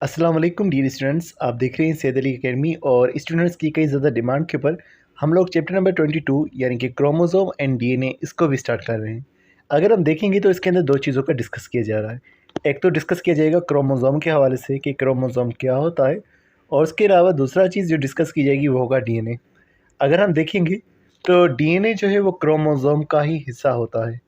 अस्सलाम वालेकुम dear students, आप देख रहे हैं सैयद अली एकेडमी और स्टूडेंट्स की कई ज़्यादा डिमांड के ऊपर हम लोग चैप्टर नंबर 22 यानी कि क्रोमोसोम एंड डीएनए इसको भी स्टार्ट कर रहे हैं। अगर हम देखेंगे तो इसके अंदर दो चीज़ों का डिस्कस किया जा रहा है। एक तो डिस्कस किया जाएगा क्रोमोसोम के हवाले से कि क्रोमोसोम क्या होता है, और उसके अलावा दूसरा चीज़ जो डिस्कस की जाएगी वो होगा डीएनए। अगर हम देखेंगे तो डीएनए जो है वो क्रोमोसोम का ही हिस्सा होता है।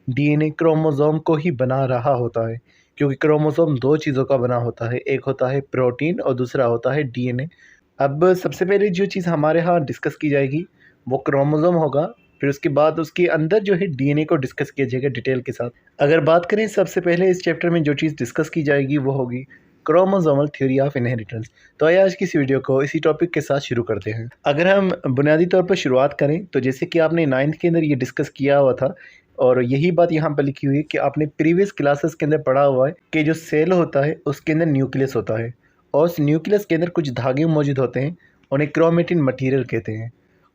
डीएनए क्रोमोसोम को ही बना रहा होता है, क्योंकि क्रोमोसोम दो चीज़ों का बना होता है, एक होता है प्रोटीन और दूसरा होता है डीएनए। अब सबसे पहले जो चीज़ हमारे यहाँ डिस्कस की जाएगी वो क्रोमोसोम होगा, फिर उसके बाद उसके अंदर जो है डीएनए को डिस्कस किया जाएगा डिटेल के साथ। अगर बात करें सबसे पहले इस चैप्टर में जो चीज़ डिस्कस की जाएगी वो होगी क्रोमोसोमल थ्योरी ऑफ इनहेरिटेंस। तो आइए आज की इस वीडियो को इसी टॉपिक के साथ शुरू करते हैं। अगर हम बुनियादी तौर पर शुरुआत करें तो जैसे कि आपने 9th के अंदर ये डिस्कस किया हुआ था, और यही बात यहाँ पर लिखी हुई है कि आपने प्रीवियस क्लासेस के अंदर पढ़ा हुआ है कि जो सेल होता है उसके अंदर न्यूक्लियस होता है, और उस न्यूक्लियस के अंदर कुछ धागे मौजूद होते हैं, उन्हें क्रोमेटिन मटेरियल कहते हैं।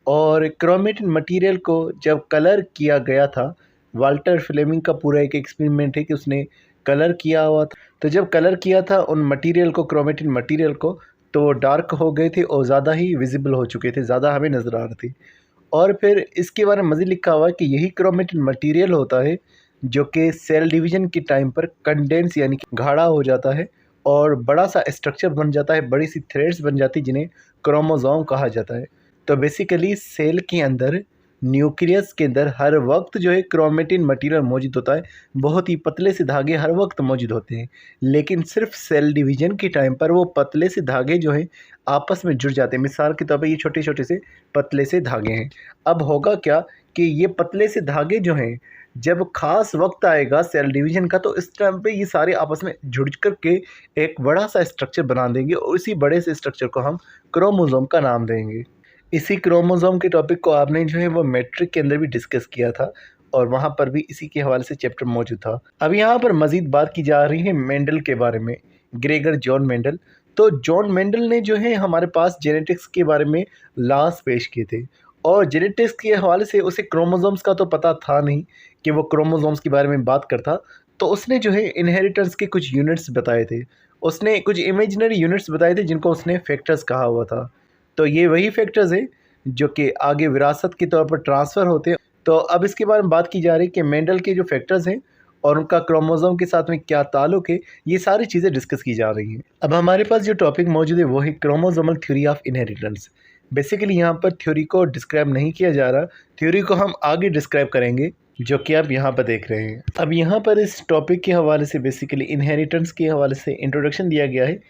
और क्रोमेटिन मटेरियल को जब कलर किया गया था, वाल्टर फ्लेमिंग का पूरा एक एक्सपेरिमेंट है कि उसने कलर किया हुआ था। तो जब कलर किया था उन मटेरियल को, क्रोमेटिन मटेरियल को, तो वो डार्क हो गए थे और ज़्यादा ही विजिबल हो चुके थे, ज़्यादा हमें नज़र आ रहे थे। और फिर इसके बारे में मज़ीद लिखा हुआ है कि यही क्रोमेटिन मटेरियल होता है जो कि सेल डिवीज़न के टाइम पर कंडेंस यानी कि गाढ़ा हो जाता है और बड़ा सा स्ट्रक्चर बन जाता है, बड़ी सी थ्रेड्स बन जाती है जिन्हें क्रोमोसोम कहा जाता है। तो बेसिकली सेल के अंदर, न्यूक्लियस के अंदर हर वक्त जो है क्रोमेटिन मटेरियल मौजूद होता है, बहुत ही पतले से धागे हर वक्त मौजूद होते हैं, लेकिन सिर्फ सेल डिवीज़न के टाइम पर वो पतले से धागे जो हैं आपस में जुड़ जाते हैं। मिसाल के तौर पे ये छोटे छोटे से पतले से धागे हैं। अब होगा क्या कि ये पतले से धागे जो हैं, जब ख़ास वक्त आएगा सेल डिवीज़न का, तो इस टाइम पे ये सारे आपस में जुड़ कर के एक बड़ा सा स्ट्रक्चर बना देंगे, और इसी बड़े से स्ट्रक्चर को हम क्रोमोसोम का नाम देंगे। इसी क्रोमोसोम के टॉपिक को आपने जो है वो मैट्रिक के अंदर भी डिस्कस किया था, और वहाँ पर भी इसी के हवाले से चैप्टर मौजूद था। अब यहाँ पर मज़ीद बात की जा रही है मेंडल के बारे में, ग्रेगर जॉन मेंडल। तो जॉन मेंडल ने जो है हमारे पास जेनेटिक्स के बारे में लॉज पेश किए थे, और जेनेटिक्स के हवाले से उसे क्रोमोसोम्स का तो पता था नहीं कि वो क्रोमोसोम्स के बारे में बात करता। तो उसने जो है इनहेरिटेंस के कुछ यूनिट्स बताए थे, उसने कुछ इमेजिनरी यूनिट्स बताए थे जिनको उसने फैक्टर्स कहा हुआ था। तो ये वही फैक्टर्स हैं जो कि आगे विरासत के तौर पर ट्रांसफ़र होते हैं। तो अब इसके बारे में बात की जा रही है कि मेंडल के जो फैक्टर्स हैं और उनका क्रोमोसोम के साथ में क्या ताल्लुक है, ये सारी चीज़ें डिस्कस की जा रही हैं। अब हमारे पास जो टॉपिक मौजूद है वो है chromosomal theory of inheritance. Basically यहाँ पर थ्योरी को डिस्क्राइब नहीं किया जा रहा, थ्योरी को हम आगे डिस्क्राइब करेंगे, जो कि आप यहाँ पर देख रहे हैं। अब यहाँ पर इस टॉपिक के हवाले से बेसिकली इनहेरिटेंस के हवाले से इंट्रोडक्शन दिया गया है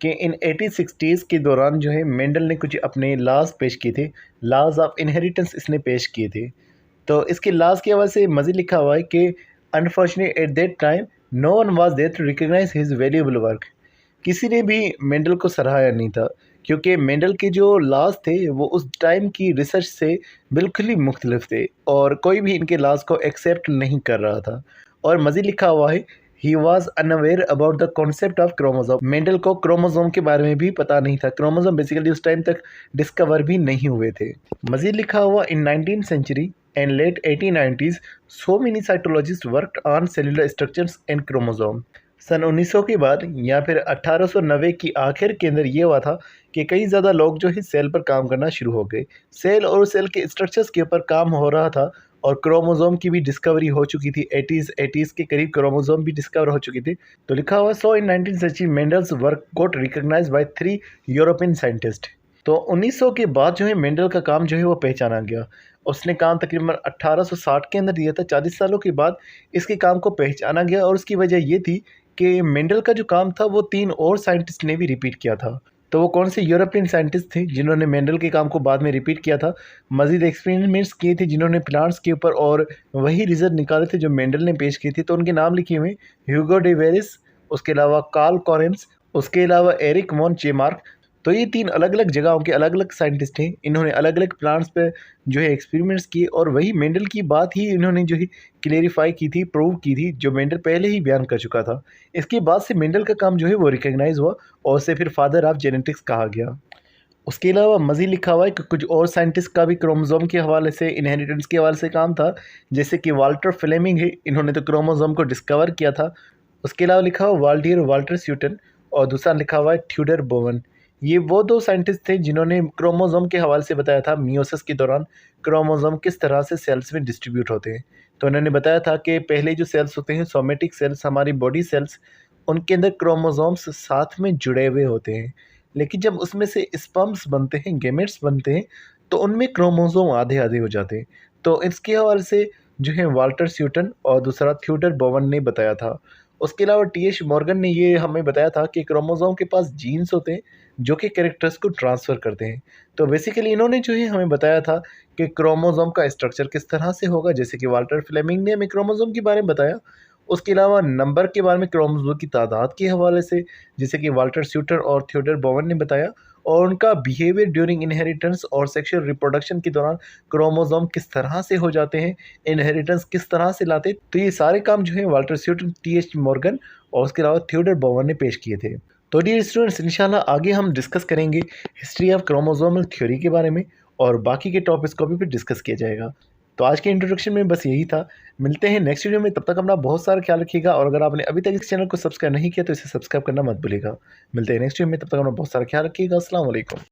कि इन 1860s के दौरान जो है मेंडल ने कुछ अपने लॉज पेश किए थे, लॉज ऑफ इनहेरिटेंस इसने पेश किए थे। तो इसके लॉज के हवाले से मज़ीद लिखा हुआ है कि unfortunate at that time no one was there to recognise his valuable work. किसी ने भी मेंडल को सराहाया नहीं था, क्योंकि मेंडल के जो लॉज थे वो उस टाइम की रिसर्च से बिल्कुल ही मुख्तलिफ थे, और कोई भी इनके लॉज को एक्सेप्ट नहीं कर रहा था। और मज़ीद लिखा हुआ है he was unaware about the concept of chromosome. Mendel को क्रोमोसोम के बारे में भी पता नहीं था, क्रोमोसोम बेसिकली उस टाइम तक डिस्कवर भी नहीं हुए थे। मज़ीद लिखा हुआ in 19th century and late 1890s so many cytologists worked on cellular structures and chromosome. सन 1900 के बाद या फिर 1890 की आखिर के अंदर ये हुआ था कि कई ज़्यादा लोग जो है सेल पर काम करना शुरू हो गए। सेल और सेल के स्ट्रक्चर्स के ऊपर काम हो रहा था, और क्रोमोसोम की भी डिस्कवरी हो चुकी थी। 80s के करीब क्रोमोसोम भी डिस्कवर हो चुकी थी। तो लिखा हुआ so in 19th century Mendel's work got recognise by 3 European scientist. तो 1900 के बाद जो है मेंडल का काम जो है वो पहचाना गया। उसने काम तकरीबन 1860 के अंदर दिया था, 40 सालों के बाद इसके काम को पहचाना गया, और उसकी वजह ये थी कि मेंडल का जो काम था वो 3 और साइंटिस्ट ने भी रिपीट किया था। तो वो कौन से यूरोपियन साइंटिस्ट थे जिन्होंने मेंडल के काम को बाद में रिपीट किया था, मज़ीद एक्सपेरिमेंट्स किए थे जिन्होंने प्लांट्स के ऊपर, और वही रिजल्ट निकाले थे जो मेंडल ने पेश किए थे। तो उनके नाम लिखे हुए ह्यूगो डे वेरिस, उसके अलावा कार्ल कॉरेंस, उसके अलावा एरिक वॉन चेमार्क। तो ये 3 अलग अलग जगहों के अलग अलग साइंटिस्ट हैं, इन्होंने अलग अलग प्लांट्स पे जो है एक्सपेरिमेंट्स किए, और वही मेंडल की बात ही इन्होंने जो है क्लेरिफाई की थी, प्रूव की थी, जो मेंडल पहले ही बयान कर चुका था। इसके बाद से मेंडल का काम जो है वो रिकग्नाइज हुआ, और उसे फिर फादर ऑफ जेनेटिक्स कहा गया। उसके अलावा मज़ीद लिखा हुआ है कि कुछ और साइंटिस्ट का भी क्रोमोसोम के हवाले से, इनहेरिटेंस के हवाले से काम था, जैसे कि वाल्टर फ्लेमिंग है, इन्होंने तो क्रोमोसोम को डिस्कवर किया था। उसके अलावा लिखा हुआ वाल्डियर वाल्टर स्यूटन, और दूसरा लिखा हुआ है थ्यूडर बोवन। ये वो 2 साइंटिस्ट थे जिन्होंने क्रोमोसोम के हवाले से बताया था मियोसिस के दौरान क्रोमोसोम किस तरह से सेल्स में डिस्ट्रीब्यूट होते हैं। तो उन्होंने बताया था कि पहले जो सेल्स होते हैं सोमेटिक सेल्स, हमारी बॉडी सेल्स, उनके अंदर क्रोमोसोम्स साथ में जुड़े हुए होते हैं। लेकिन जब उसमें से स्पर्म्स बनते हैं, गैमेट्स बनते हैं, तो उनमें क्रोमोसोम आधे-आधे हो जाते हैं। तो इसके हवाले से जो है वाल्टर स्यूटन और दूसरा थ्यूडर बोवन ने बताया था। उसके अलावा टी.एच. मॉर्गन ने ये हमें बताया था कि क्रोमोसोम के पास जीन्स होते हैं जो कि कैरेक्टर्स को ट्रांसफ़र करते हैं। तो बेसिकली इन्होंने जो है हमें बताया था कि क्रोमोसोम का स्ट्रक्चर किस तरह से होगा, जैसे कि वाल्टर फ्लेमिंग ने हमें क्रोमोसोम के बारे में बताया। उसके अलावा नंबर के बारे में क्रोमोसोम की तादाद के हवाले से जैसे कि वाल्टर स्यूटर और थ्योडर बोवन ने बताया, और उनका बिहेवियर ड्यूरिंग इनहेरिटेंस और सेक्सुअल रिप्रोडक्शन के दौरान क्रोमोसोम किस तरह से हो जाते हैं, इनहेरिटेंस किस तरह से लाते हैं। तो ये सारे काम जो है वाल्टर स्यूटर, टी.एच. मॉर्गन और उसके अलावा थ्योडर बोवन ने पेश किए थे। तो डियर स्टूडेंट्स, इंशाल्लाह आगे हम डिस्कस करेंगे हिस्ट्री ऑफ क्रोमोसोमल थ्योरी के बारे में, और बाकी के टॉपिक्स को भी फिर डिस्कस किया जाएगा। तो आज के इंट्रोडक्शन में बस यही था। मिलते हैं नेक्स्ट वीडियो में, तब तक अपना बहुत सारा ख्याल रखिएगा, और अगर आपने अभी तक इस चैनल को सब्सक्राइब नहीं किया तो इसे सब्सक्राइब करना मत भूलिएगा। मिलते हैं नेक्स्ट वीडियो में, तब तक अपना बहुत सारा ख्याल रखिएगा। अस्सलाम वालेकुम।